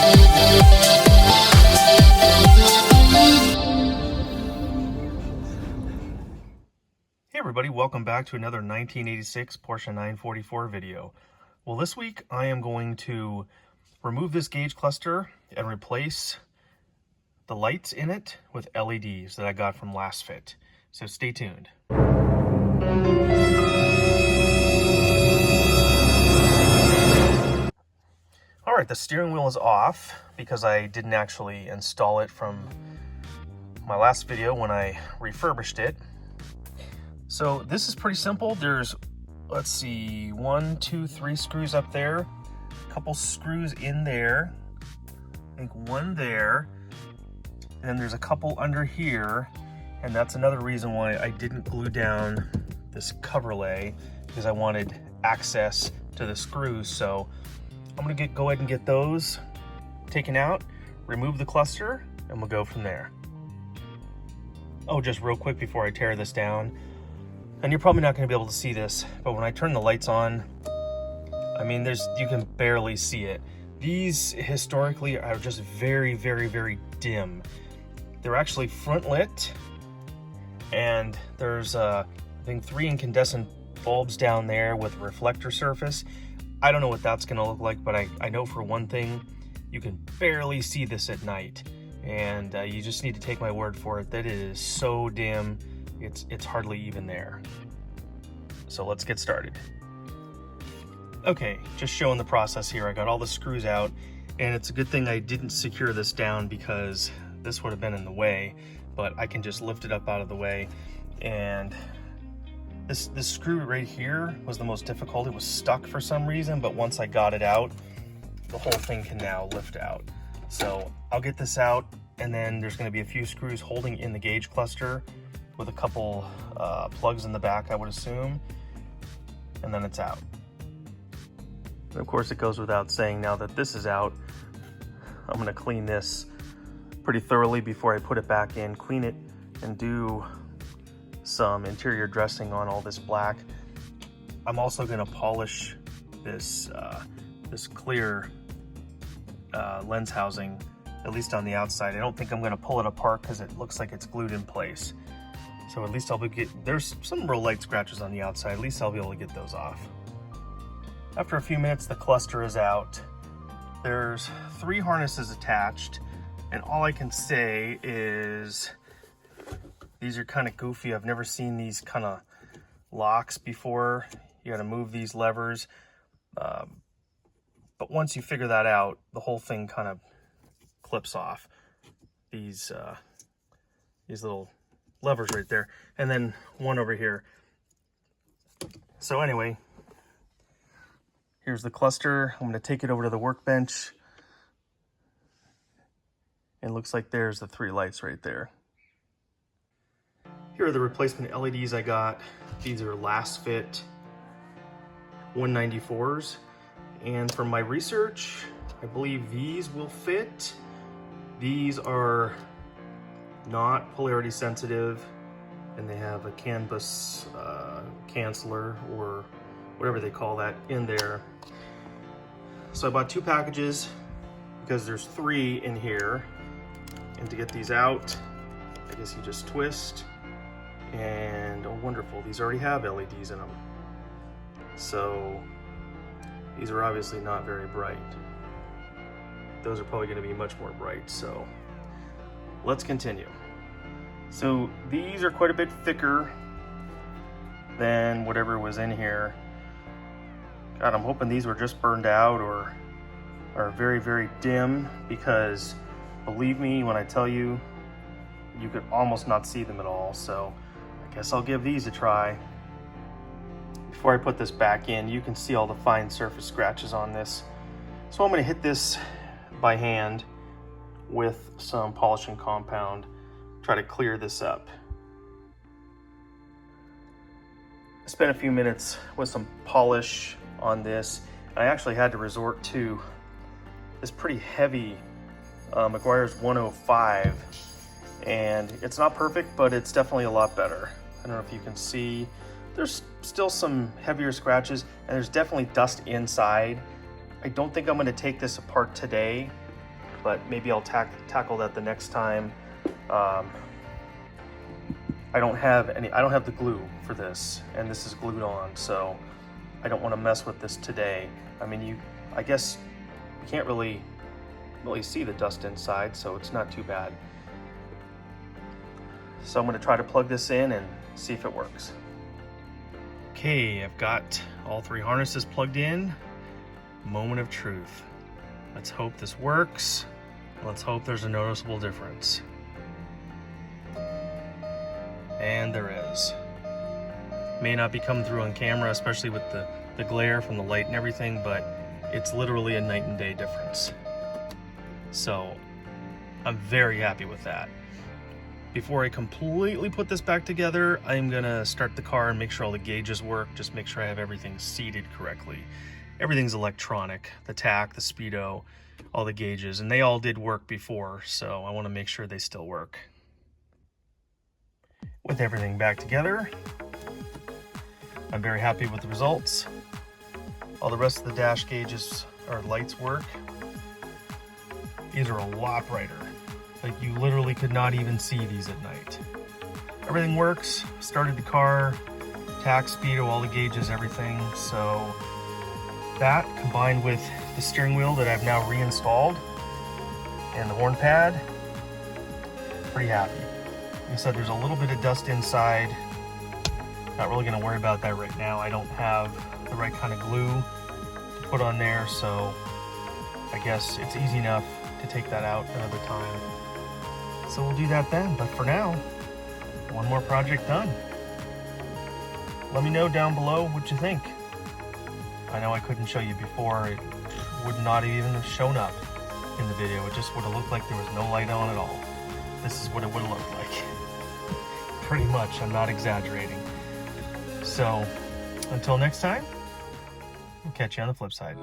Hey everybody, welcome back to another 1986 Porsche 944 video. Well, this week I am going to remove this gauge cluster and replace the lights in it with LEDs that I got from Last Fit. So stay tuned. Alright, the steering wheel is off because I didn't actually install it from my last video when I refurbished it. So this is pretty simple. There's, let's see, 1, 2, 3 screws up there, a couple screws in there, I think one there, and then there's a couple under here, and that's another reason why I didn't glue down this cover lay, because I wanted access to the screws. So I'm gonna go ahead and get those taken out, remove the cluster, and we'll go from there. Oh, just real quick before I tear this down, and you're probably not going to be able to see this, but when I turn the lights on, I mean, you can barely see it. These historically are just very, very, very dim. They're actually front lit, and there's I think 3 incandescent bulbs down there with a reflector surface. I don't know what that's going to look like, but I know for one thing, you can barely see this at night, and you just need to take my word for it that it is so dim. It's hardly even there. So let's get started. Okay, just showing the process here. I got all the screws out, and it's a good thing I didn't secure this down because this would have been in the way, but I can just lift it up out of the way. And this screw right here was the most difficult. It was stuck for some reason, but once I got it out, the whole thing can now lift out. So I'll get this out, and then there's going to be a few screws holding in the gauge cluster with a couple plugs in the back, I would assume, and then it's out. And of course, it goes without saying, now that this is out, I'm gonna clean this pretty thoroughly before I put it back in, clean it, and do some interior dressing on all this black. I'm also gonna polish this, this clear lens housing, at least on the outside. I don't think I'm gonna pull it apart because it looks like it's glued in place. So at least there's some real light scratches on the outside. At least I'll be able to get those off. After a few minutes, the cluster is out. There's 3 harnesses attached, and all I can say is these are kind of goofy. I've never seen these kind of locks before. You got to move these levers. But once you figure that out, the whole thing kind of clips off. These little levers right there, and then one over here. So anyway, here's the cluster. I'm going to take it over to the workbench, and it looks like there's the 3 lights right there. Here are the replacement LEDs I got. These are Last Fit 194s, and from my research, I believe these will fit. These are not polarity sensitive, and they have a CAN bus canceller, or whatever they call that, in there. So I bought 2 packages because there's 3 in here, and to get these out, I guess you just twist, and oh wonderful, these already have LEDs in them. So these are obviously not very bright. Those are probably going to be much more bright, so let's continue. So these are quite a bit thicker than whatever was in here. God, I'm hoping these were just burned out or are very, very dim, because believe me when I tell you, you could almost not see them at all. So I guess I'll give these a try. Before I put this back in, you can see all the fine surface scratches on this. So I'm going to hit this by hand with some polishing compound, try to clear this up. I spent a few minutes with some polish on this. I actually had to resort to this pretty heavy Meguiar's 105, and it's not perfect, but it's definitely a lot better. I don't know if you can see, there's still some heavier scratches, and there's definitely dust inside. I don't think I'm going to take this apart today. but maybe I'll tackle that the next time. I don't have the glue for this, and this is glued on, so I don't want to mess with this today. I mean, I guess you can't really see the dust inside, so it's not too bad. So I'm going to try to plug this in and see if it works. Okay, I've got all 3 harnesses plugged in. Moment of truth. Let's hope this works. Let's hope there's a noticeable difference. And there is. May not be coming through on camera, especially with the glare from the light and everything, but it's literally a night and day difference. So I'm very happy with that. Before I completely put this back together, I'm gonna start the car and make sure all the gauges work, just make sure I have everything seated correctly. Everything's electronic, the tach, the speedo, all the gauges, and they all did work before, so I wanna make sure they still work. With everything back together, I'm very happy with the results. All the rest of the dash gauges or lights work. These are a lot brighter. Like, you literally could not even see these at night. Everything works. Started the car, tach, speedo, all the gauges, everything. So that combined with the steering wheel that I've now reinstalled and the horn pad, pretty happy. Like I said, there's a little bit of dust inside. Not really gonna worry about that right now. I don't have the right kind of glue to put on there, so I guess it's easy enough to take that out another time. So we'll do that then, but for now, one more project done. Let me know down below what you think. I know I couldn't show you before. It would not even have shown up in the video. It just would have looked like there was no light on at all. This is what it would have looked like. Pretty much, I'm not exaggerating. So, until next time, we'll catch you on the flip side.